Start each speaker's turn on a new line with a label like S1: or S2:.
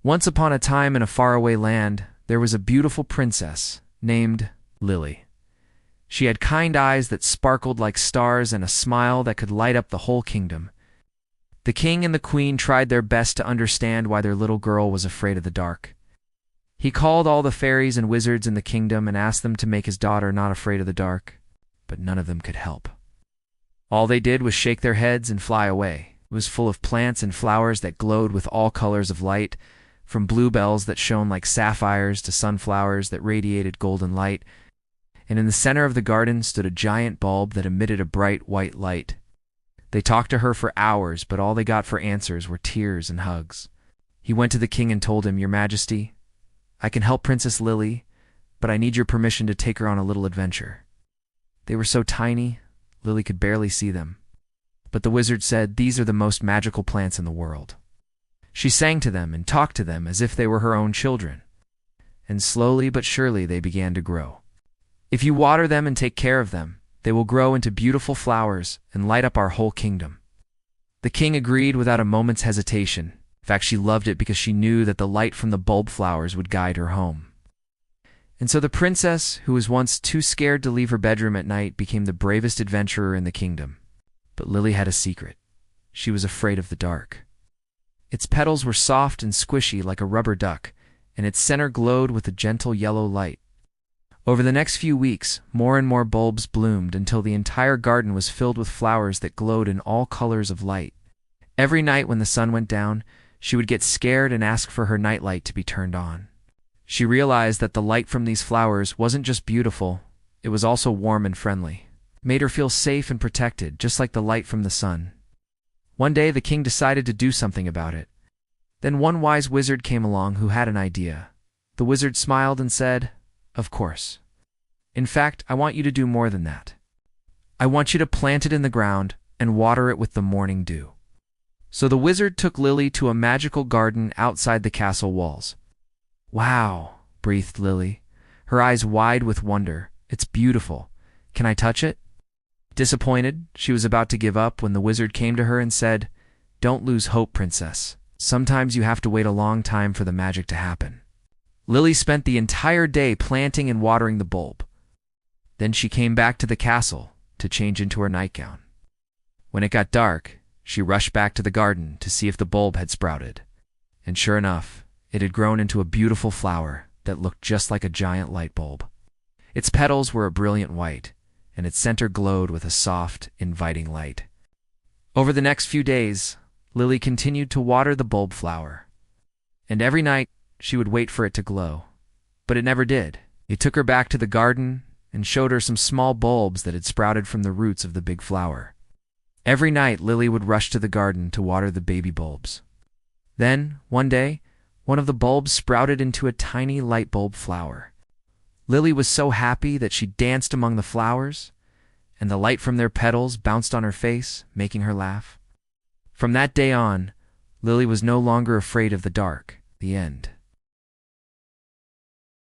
S1: Once upon a time in a faraway land, there was a beautiful princess named Lily. She had kind eyes that sparkled like stars and a smile that could light up the whole kingdom. The king and the queen tried their best to understand why their little girl was afraid of the dark. He called all the fairies and wizards in the kingdom and asked them to make his daughter not afraid of the dark, but none of them could help. All they did was shake their heads and fly away. It was full of plants and flowers that glowed with all colors of light, from bluebells that shone like sapphires to sunflowers that radiated golden light, and in the center of the garden stood a giant bulb that emitted a bright white light. They talked to her for hours, but all they got for answers were tears and hugs. He went to the king and told him, "Your Majesty, I can help Princess Lily, but I need your permission to take her on a little adventure." They were so tiny, Lily could barely see them. But the wizard said these are the most magical plants in the world. She sang to them and talked to them as if they were her own children. And slowly but surely they began to grow. If you water them and take care of them, they will grow into beautiful flowers and light up our whole kingdom. The king agreed without a moment's hesitation. In fact, she loved it because she knew that the light from the bulb flowers would guide her home. And so the princess, who was once too scared to leave her bedroom at night, became the bravest adventurer in the kingdom. But Lily had a secret. She was afraid of the dark. Its petals were soft and squishy like a rubber duck, and its center glowed with a gentle yellow light. Over the next few weeks, more and more bulbs bloomed until the entire garden was filled with flowers that glowed in all colors of light. Every night when the sun went down, she would get scared and ask for her nightlight to be turned on. She realized that the light from these flowers wasn't just beautiful, it was also warm and friendly. It made her feel safe and protected, just like the light from the sun. One day the king decided to do something about it. Then one wise wizard came along who had an idea. The wizard smiled and said, "Of course. In fact, I want you to do more than that. I want you to plant it in the ground and water it with the morning dew." So the wizard took Lily to a magical garden outside the castle walls. "Wow," breathed Lily, her eyes wide with wonder. "It's beautiful. Can I touch it?" Disappointed, she was about to give up when the wizard came to her and said, "Don't lose hope, princess. Sometimes you have to wait a long time for the magic to happen." Lily spent the entire day planting and watering the bulb. Then she came back to the castle to change into her nightgown. When it got dark, she rushed back to the garden to see if the bulb had sprouted. And sure enough, it had grown into a beautiful flower that looked just like a giant light bulb. Its petals were a brilliant white, and its center glowed with a soft, inviting light. Over the next few days, Lily continued to water the bulb flower. And every night, she would wait for it to glow. But it never did. It took her back to the garden and showed her some small bulbs that had sprouted from the roots of the big flower. Every night, Lily would rush to the garden to water the baby bulbs. Then, one day, one of the bulbs sprouted into a tiny light bulb flower. Lily was so happy that she danced among the flowers, and the light from their petals bounced on her face, making her laugh. From that day on, Lily was no longer afraid of the dark. The end.